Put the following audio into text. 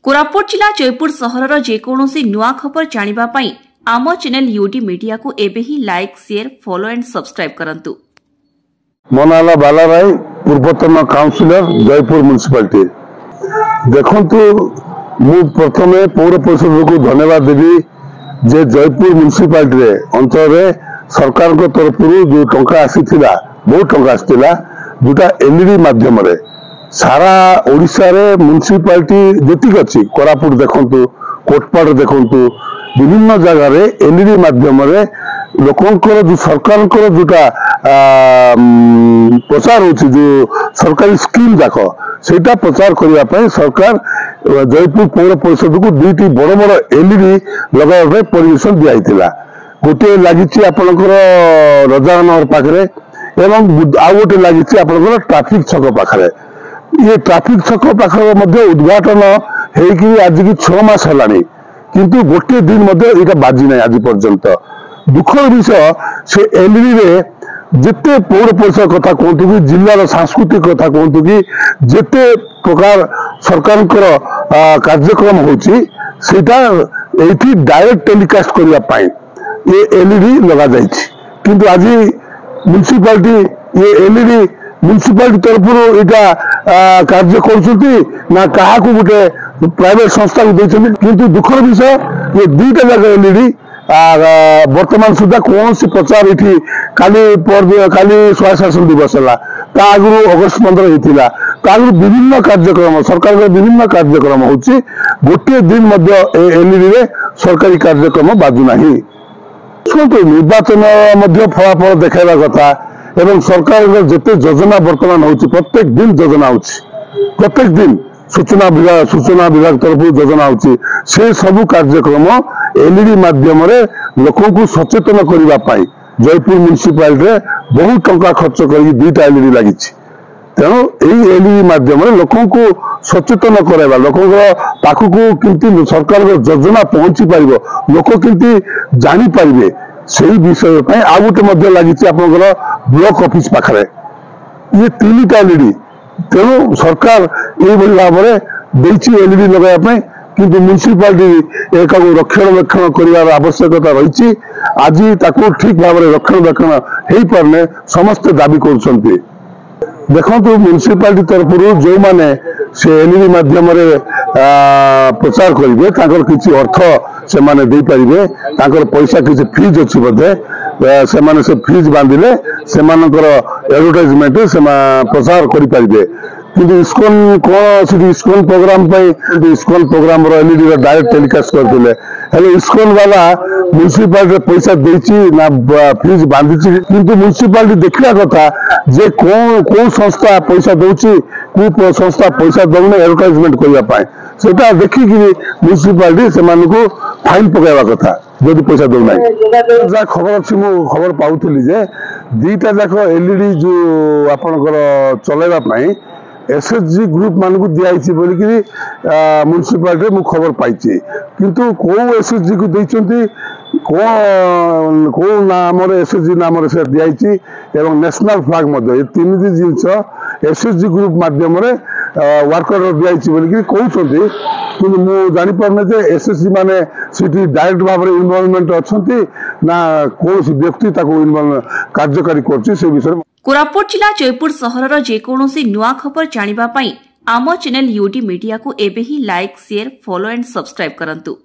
कोरापुट जिला जयपुर सहरर जेकोसी नुआ खबर जानिबा पई आम चैनल यूडी मीडिया को एबे ही like share follow and subscribe करंतु। मनाला बालाराय पूर्वतन काउंसिलर जयपुर म्युनिसिपालिटी देखंतु मु प्रथमे पौर परिषद को धन्यवाद देवी जे जयपुर म्युनिसिपालिटी रे अंचल रे सरकार को तरफ जो टंका आसीथिला बहुत टंका आसीथिला जोटा एलईडी माध्यम रे सारा ओडिशा रे म्युनिसिपालिटी जेतिक अछि कोरापुट देखंतु कोटपाड़ देखंतु विभिन्न जगह रे एलईडी माध्यम रे लोकंकर जो सरकार जोटा प्रचार होछि जो सरकारी स्कीम जाक सेटा प्रचार करबा पई सरकार जयपुर पौर परिषद को दुईटी बड़ बड़ एलईडी लगाबा परमिशन दियाइतिला। गोटे लागिछि आपनकर रजानगर पाखरे एवं आ गोटे लागिछि आपनकर ट्रैफिक छक पाखरे। ये ट्रैफिक छक पाखरे मध्ये उद्घाटन हेकि आज की 6 मास हलानी किंतु गोटे दिन मध्ये एटा बाजी नै आज पर्यंत। दुखर विषय से एलईडी रे जेते पौर परिषद कथा कहतु कि जिल्लार सांस्कृतिक कथा कहतु कि जेते प्रकार सरकार कार्यक्रम होची सेटा एठी डायरेक्ट टेलीकास्ट करबा पाई ये एलईडी लगा जाइछि किंतु आज म्युनिसिपालिटी ये एलईडी म्युनिसिपालिटी तरफ एटा कार्य करछथि ना काहा को गोटे प्राइवेट संस्था को दैछथि किंतु दुखर विषय ये दुईटा जगह एलईडी वर्तमान सुधा कौन सी प्रचार ये काली स्वशासन दिवस है आगु अगस्ट 15 होता आगु विभिन्न कार्यक्रम सरकार विभिन्न कार्यक्रम होची गोटे दिन एलईडी रे सरकारी कार्यक्रम बाजुना निर्वाचन फलाफल देखा कथा एवं सरकार जिते योजना वर्तमान होची प्रत्येक दिन योजना होची प्रत्येक दिन सूचना विभाग तरफ योजना होची से सबु कार्यक्रम एलईडी माध्यम रे लोकों को सचेतन करबा पाई जयपुर म्युनिसिपालिटी रे बहुत टंका खर्च करी दुईटा एलईडी लागिछि तेणु एई एलईडी माध्यम रे लोकों को सचेतन कराइबा लोकों पाखु को किंतु सरकार योजना पहुंची पारिबो लोक किंतु जानि पारिबे सेही विषय पई आ गोटे मध्ये लागिछि आपनकर ब्लॉक ऑफिस पाखरे ये तीनटा एलईडी तेणु सरकार एई भली भाबरे देछि एलईडी लगाया पई किंतु म्युनिसिपालिटी एक रक्षणाबेक्षण कर आवश्यकता रही आज ताकू ठीक भाव में रक्षणाबेक्षण हो पारने समस्त दाबी कर देखो म्युनिसिपालिटी तरफ जो माने से एलईडी माध्यम प्रचार करेंगे किसी अर्थ से माने दे पारे पैसा किसी फीज अच्छी बोधे से फीज बांधिले से एडवर्टाइजमेंट से प्रचार करें किंतु इस्कॉन कौन ISKCON program ISKCON program LED direct telecast करते हेले इस्कॉन वाला म्युनिसिपालिटी पैसा देछि ना फीज बांधिछि किंतु म्युनिसिपालिटी देखला कथा जे कौन संस्था पैसा दउछि को संस्था पैसा दउने एडवर्टाइजमेंट करबा पाए सेटा देखि कि म्युनिसिपालिटी से मानु को फाइन पकाइबा कथा जदि पैसा दउ नै जा खबर अछि मु खबर पाउथली जे दुईटा जाक एलईडी जो आपनकर चलाइबा पाए एसएचजी ग्रुप मान को दिखाई बोलिकी म्युनिसिपालिटी मु खबर पाई किंतु कौ एसएचजी को देइचंती कौ नाम एसएचजी नाम से दिखाई एवं नेशनल फ्लैग मध्य तीन जिनस एसएचजी ग्रुप माध्यम वर्कर दिखाई बोलिकी कहते कि मु जानी पारने जे एसएचजी माने सिटी डायरेक्ट भाव में इन्वॉल्वमेंट अच्छी ना कौन व्यक्ति कार्यकारी कर विषय। कोरापुट जिला जयपुर सहरर जेकोसी नुआ खबर जानिबा पई आम चैनल यूडी मीडिया को एबे ही like share follow and subscribe करंतु।